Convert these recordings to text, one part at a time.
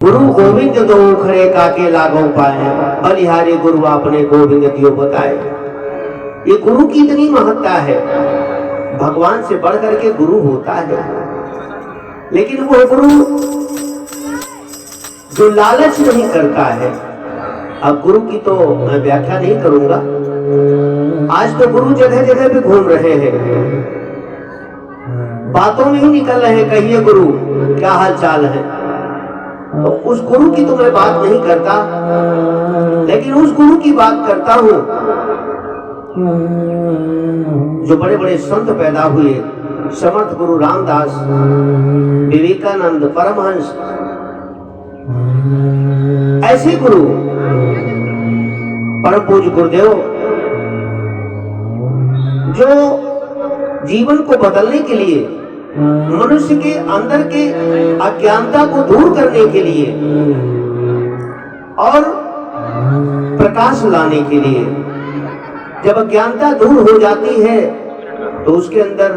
गुरु गोविंद दो खरे काके लागो पाए, बलिहारी गुरु आपने गोविंद दियो बताए। ये गुरु की इतनी महत्ता है, भगवान से बढ़ करके गुरु होता है। लेकिन वो गुरु जो लालच नहीं करता है। अब गुरु की तो मैं व्याख्या नहीं करूंगा। आज तो गुरु जगह जगह पे घूम रहे हैं, बातों में ही निकल रहे हैं, कहिए गुरु क्या हाल चाल है। तो उस गुरु की तो मैं बात नहीं करता, लेकिन उस गुरु की बात करता हूं जो बड़े बड़े संत पैदा हुए। समर्थ गुरु रामदास, विवेकानंद, परमहंस, ऐसे गुरु, परम पूज्य गुरुदेव, जो जीवन को बदलने के लिए, मनुष्य के अंदर के अज्ञानता को दूर करने के लिए और प्रकाश लाने के लिए, जब अज्ञानता दूर हो जाती है तो उसके अंदर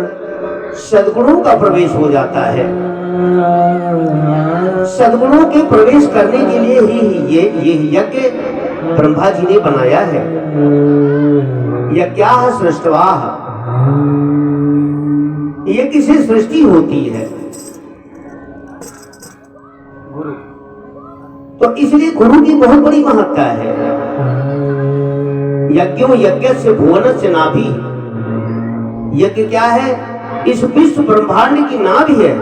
सद्गुणों का प्रवेश हो जाता है। सद्गुणों के प्रवेश करने के लिए ही ये यज्ञ ब्रह्मा जी ने बनाया है। यज्ञाः सृष्टवाः, ये किसी सृष्टि होती है। तो इसलिए गुरु की बहुत बड़ी महत्ता है। यज्ञो यज्ञस्य भुवनस्य नाभि, यज्ञ क्या है? इस विश्व ब्रह्मांड की नाभि है।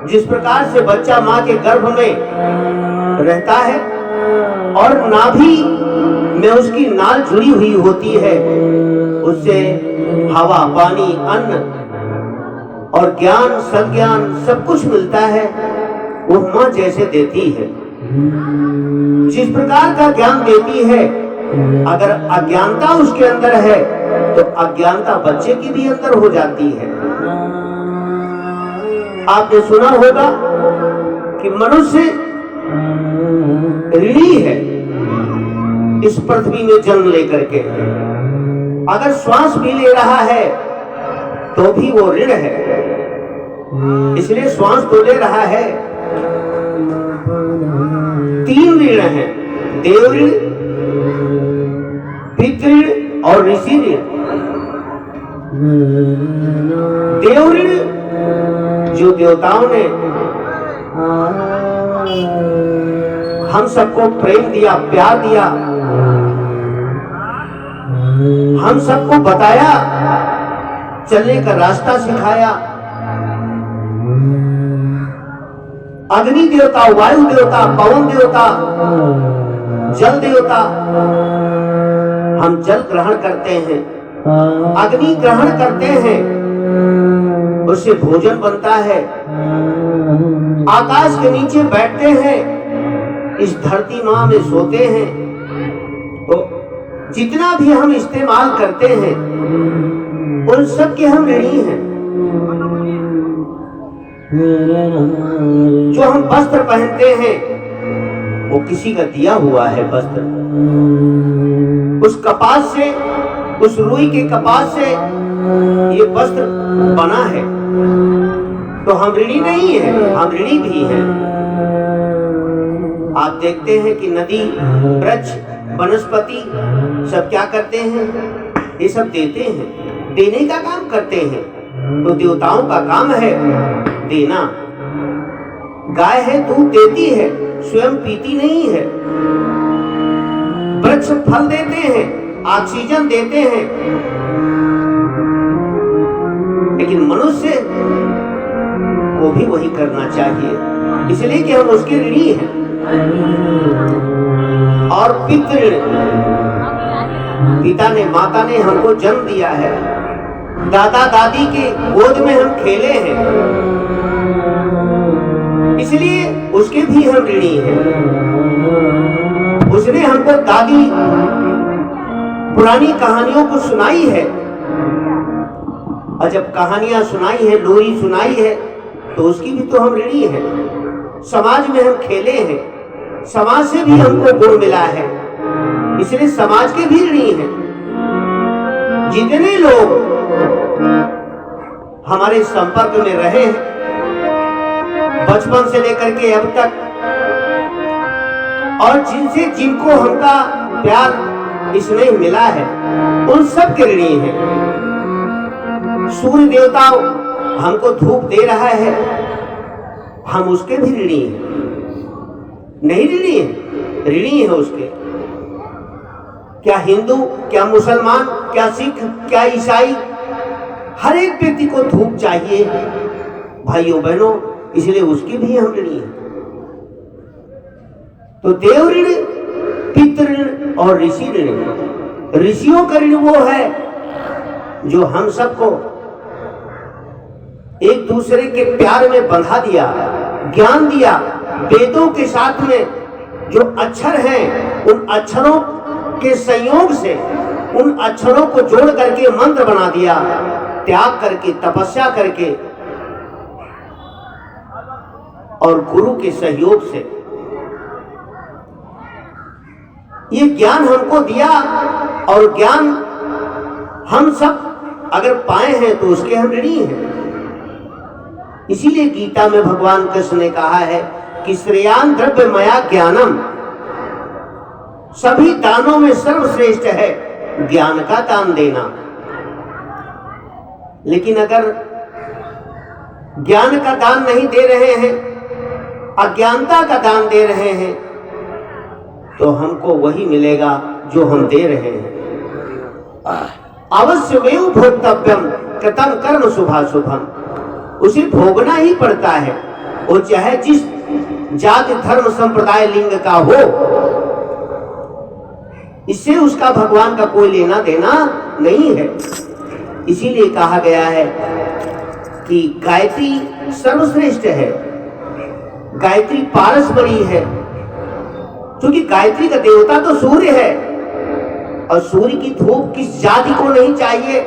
जिस प्रकार से बच्चा मां के गर्भ में रहता है और नाभि में उसकी नाल जुड़ी हुई होती है, उससे हवा, पानी, अन्न और ज्ञान, सज्ञान सब कुछ मिलता है, वो मां जैसे देती है। जिस प्रकार का ज्ञान देती है, अगर अज्ञानता उसके अंदर है तो अज्ञानता बच्चे की भी अंदर हो जाती है। आपने सुना होगा कि मनुष्य ऋणी है इस पृथ्वी में जन्म लेकर के। अगर श्वास भी ले रहा है तो भी वो ऋण है, इसलिए श्वास तो ले रहा है। 3 ऋण हैं, देव ऋण, पितृ ऋण और ऋषि ऋण। देव ऋण जो देवताओं ने हम सबको प्रेम दिया, प्यार दिया, हम सबको बताया, चलने का रास्ता सिखाया। अग्नि देवता, वायु देवता, पवन देवता, जल देवता। हम जल ग्रहण करते हैं, अग्नि ग्रहण करते हैं, उससे भोजन बनता है। आकाश के नीचे बैठते हैं, इस धरती मां में सोते हैं। तो जितना भी हम इस्तेमाल करते हैं उन सब के हम ऋणी हैं। जो हम वस्त्र पहनते हैं वो किसी का दिया हुआ है वस्त्र। उस कपास से, उस रुई के कपास से ये वस्त्र बना है। तो हम ऋणी नहीं है, हम ऋणी भी हैं। आप देखते हैं कि नदी, वृक्ष, वनस्पति सब क्या करते हैं? ये सब देते हैं, देने का काम करते हैं। तो देवताओं का काम है देना। गाय है, दूध देती है, स्वयं पीती नहीं है। वृक्ष फल देते हैं, ऑक्सीजन देते हैं। लेकिन मनुष्य को भी वही करना चाहिए, इसलिए कि हम उसके ऋणी हैं। और पितृ, पिता ने, माता ने हमको जन्म दिया है, दादा दादी के गोद में हम खेले हैं, इसलिए उसके भी हम ऋणी हैं। उसने हमको दादी पुरानी कहानियों को सुनाई है, और जब कहानियां सुनाई है, लोरी सुनाई है, तो उसकी भी तो हम ऋणी हैं। समाज में हम खेले हैं, समाज से भी हमको गुण मिला है, इसलिए समाज के भी ऋणी हैं। जितने लोग हमारे संपर्क में रहे हैं, बचपन से लेकर के अब तक और जिनसे जिनको हमका प्यार स्नेह मिला है उन सब के ऋणी हैं। सूर्य देवता हमको धूप दे रहा है, हम उसके भी ऋणी हैं। नहीं ऋणी है, ऋणी है उसके। क्या हिंदू, क्या मुसलमान, क्या सिख, क्या ईसाई, हर एक व्यक्ति को धूप चाहिए भाइयों बहनों, इसलिए उसकी भी हम ऋणी हैं। तो देव ऋण, पितृ ऋण और ऋषि ऋण। ऋषियों का ऋण वो है जो हम सबको एक दूसरे के प्यार में बंधा दिया, ज्ञान दिया। वेदों के साथ में जो अक्षर हैं उन अक्षरों के संयोग से उन अक्षरों को जोड़ करके मंत्र बना दिया, त्याग करके, तपस्या करके और गुरु के सहयोग से ये ज्ञान हमको दिया। और ज्ञान हम सब अगर पाए हैं तो उसके हम ऋणी हैं। इसीलिए गीता में भगवान कृष्ण ने कहा है कि श्रेयान द्रव्य मया ज्ञानम, सभी दानों में सर्वश्रेष्ठ है ज्ञान का दान देना। लेकिन अगर ज्ञान का दान नहीं दे रहे हैं, अज्ञानता का दान दे रहे हैं, तो हमको वही मिलेगा जो हम दे रहे हैं। अवश्यमेव भोक्तव्यम कृतं कर्म शुभाशुभम, उसे भोगना ही पड़ता है, वो चाहे जिस जाति धर्म संप्रदाय लिंग का हो। इससे उसका भगवान का कोई लेना देना नहीं है। इसीलिए कहा गया है कि गायत्री सर्वश्रेष्ठ है, गायत्री पारस बड़ी है, क्योंकि गायत्री का देवता तो सूर्य है। और सूर्य की धूप किस जाति को नहीं चाहिए,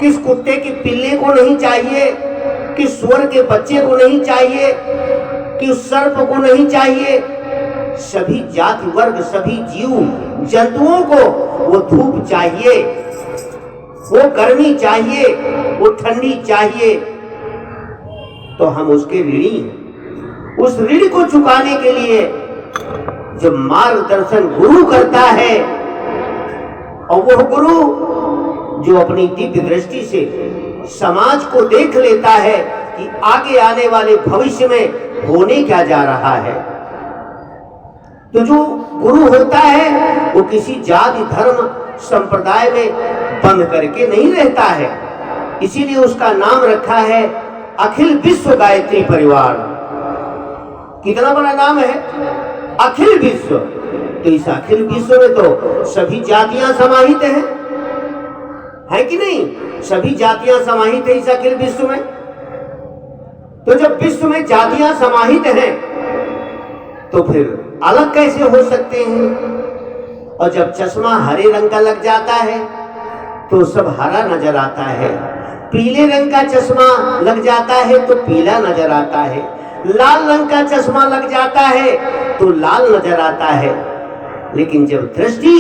किस कुत्ते के पिल्ले को नहीं चाहिए, किस सुअर के बच्चे को नहीं चाहिए, किस सर्प को नहीं चाहिए। सभी जाति वर्ग, सभी जीव जंतुओं को वो धूप चाहिए, वो गर्मी चाहिए, वो ठंडी चाहिए। तो हम उसके ऋणी हैं। उस ऋण को चुकाने के लिए जो मार्गदर्शन गुरु करता है, और वो गुरु जो अपनी दिव्य दृष्टि से समाज को देख लेता है कि आगे आने वाले भविष्य में होने क्या जा रहा है। तो जो गुरु होता है वो किसी जाति धर्म संप्रदाय में बंद करके नहीं रहता है। इसीलिए उसका नाम रखा है अखिल विश्व गायत्री परिवार। कितना बड़ा नाम है, अखिल विश्व। तो इस अखिल विश्व में तो सभी जातियां समाहित हैं, है कि नहीं? सभी जातियां समाहित है इस अखिल विश्व में। तो जब विश्व में जातियां समाहित हैं तो फिर अलग कैसे हो सकते हैं? और जब चश्मा हरे रंग का लग जाता है तो सब हरा नजर आता है, पीले रंग का चश्मा लग जाता है तो पीला नजर आता है, लाल रंग का चश्मा लग जाता है तो लाल नजर आता है। लेकिन जब दृष्टि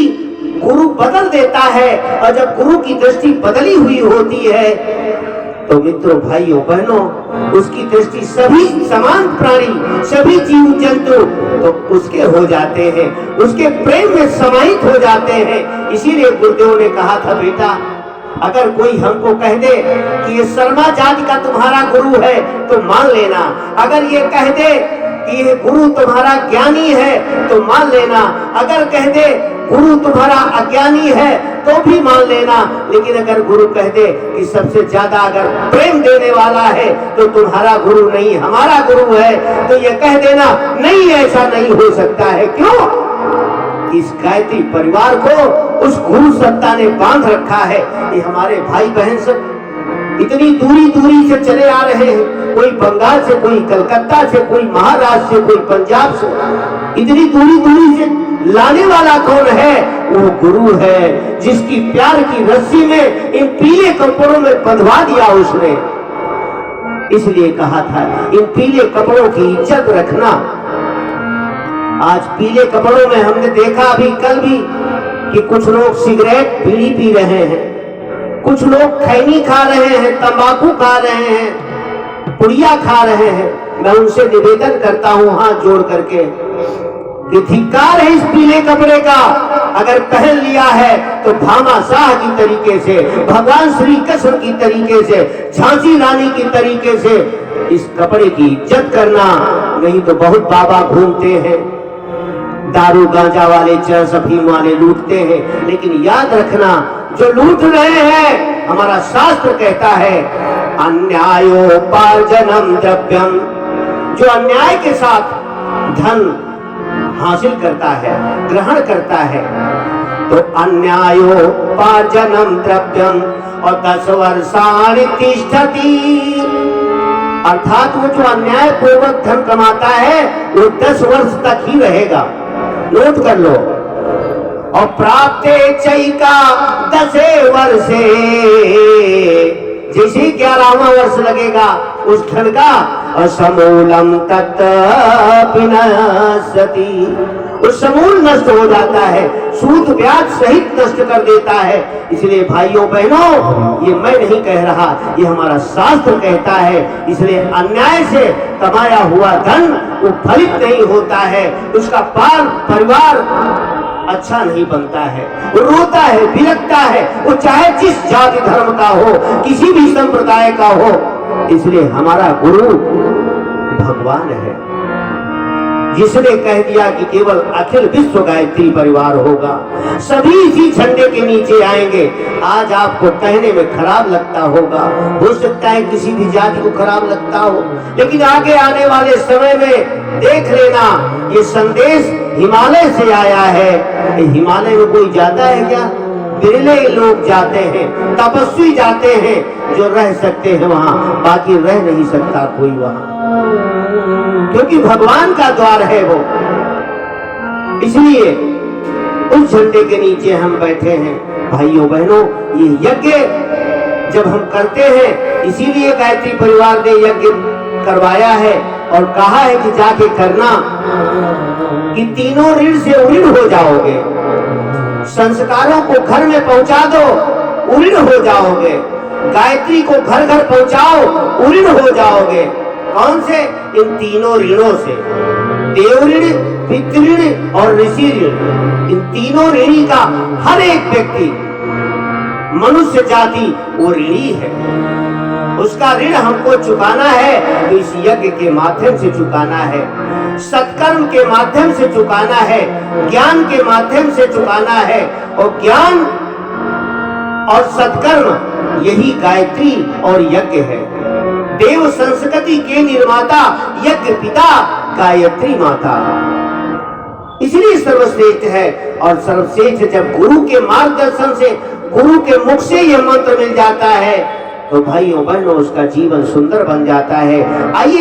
गुरु बदल देता है और जब गुरु की दृष्टि बदली हुई होती है तो मित्रों, भाइयों, बहनों, उसकी दृष्टि सभी समान प्राणी, सभी जीव जंतु तो उसके हो जाते हैं, उसके प्रेम में समाहित हो जाते हैं। इसीलिए गुरुदेव ने कहा था, बेटा अगर कोई हमको कह दे कि ये शर्मा जाति का तुम्हारा गुरु है तो मान लेना, अगर ये कह दे कि ये गुरु तुम्हारा ज्ञानी है तो मान लेना, अगर कह दे गुरु तुम्हारा अज्ञानी है तो भी मान लेना। लेकिन अगर गुरु कह दे कि सबसे ज्यादा अगर प्रेम देने वाला है तो तुम्हारा गुरु नहीं हमारा गुरु है, तो ये कह देना नहीं, ऐसा नहीं हो सकता है। क्यों? इस गायत्री परिवार को उस गुरु सत्ता ने बांध रखा है। ये हमारे भाई बहन सब इतनी दूरी से चले आ रहे हैं, कोई बंगाल से, कोई कलकत्ता से, कोई महाराष्ट्र से, कोई पंजाब से, इतनी दूरी से लाने वाला कौन है? वो गुरु है, जिसकी प्यार की रस्सी में इन पीले कपड़ों में बंधवा दिया उसने। इसलिए कहा था इन पीले कपड़ों की इज्जत रखना। आज पीले कपड़ों में हमने देखा अभी कल भी कि कुछ लोग सिगरेट बीड़ी पी रहे हैं, कुछ लोग खैनी खा रहे हैं, तंबाकू खा रहे हैं, पुड़िया खा रहे हैं। मैं उनसे निवेदन करता हूं हाथ जोड़ करके कि धिक्कार है इस पीले कपड़े का, अगर पहन लिया है तो भामाशाह की तरीके से, भगवान श्री कृष्ण की तरीके से, झांसी रानी की तरीके से इस कपड़े की इज्जत करना। नहीं तो बहुत बाबा घूमते हैं, दारू गांजा वाले, चरस अफीम वाले लूटते हैं, लेकिन याद रखना जो लूट रहे हैं, हमारा शास्त्र कहता है अन्यायोपार्जनम द्रव्यम, जो अन्याय के साथ धन हासिल करता है, ग्रहण करता है, तो अन्यायोपार्जनम द्रव्यम और 10 वर्षाणि तिष्ठति, अर्थात वो जो अन्याय पूर्वक धन कमाता है वो 10 वर्ष तक ही रहेगा। नोट कर लो। और प्राप्ते चैका 10 वर्षे, जैसे 11वां वर्ष लगेगा उस धन का, असमूलम तत् विनश्यति, उस समूल नष्ट हो जाता है, सूद ब्याज सहित नष्ट कर देता है। इसलिए भाइयों बहनों, ये मैं नहीं कह रहा, ये हमारा शास्त्र कहता है। इसलिए अन्याय से कमाया हुआ धन वो फलित नहीं होता है, उसका परिवार अच्छा नहीं बनता है, वो रोता है, बिलखता है, वो चाहे जिस जाति धर्म का हो, किसी भी संप्रदाय का हो। इसलिए हमारा गुरु भगवान है, जिसने कह दिया कि केवल अखिल विश्व गायत्री परिवार होगा, सभी इसी झंडे के नीचे आएंगे। आज आपको कहने में खराब लगता होगा, हो सकता है किसी भी जाति को खराब लगता हो, लेकिन आगे आने वाले समय में देख लेना, ये संदेश हिमालय से आया है। हिमालय में कोई जाता है क्या? बिरले लोग जाते हैं, तपस्वी जाते हैं जो रह सकते हैं वहां, बाकी रह नहीं सकता कोई वहां, क्योंकि भगवान का द्वार है वो। इसलिए उस झंडे के नीचे हम बैठे हैं। भाइयों बहनों, ये यज्ञ जब हम करते हैं, इसीलिए गायत्री परिवार ने यज्ञ करवाया है और कहा है कि जाके करना, कि तीनों ऋण से उऋण हो जाओगे, संस्कारों को घर में पहुंचा दो, उऋण हो जाओगे, गायत्री को घर घर पहुंचाओ, उऋण हो जाओगे। कौन से? इन तीनों ऋणों से, देव ऋण, पितृ ऋण और ऋषि ऋण। इन तीनों ऋणी का हर एक व्यक्ति, मनुष्य जाति वो ऋणी है, उसका ऋण हमको चुकाना है, तो इस यज्ञ के माध्यम से चुकाना है, सत्कर्म के माध्यम से चुकाना है, ज्ञान के माध्यम से चुकाना है। और ज्ञान और सत्कर्म यही गायत्री और यज्ञ है। देव संस्कृति के निर्माता यज्ञ पिता गायत्री माता, इसलिए सर्वश्रेष्ठ है। और सर्वश्रेष्ठ जब गुरु के मार्गदर्शन से, गुरु के मुख से यह मंत्र मिल जाता है, तो भाइयों बहनों उसका जीवन सुंदर बन जाता है। आइए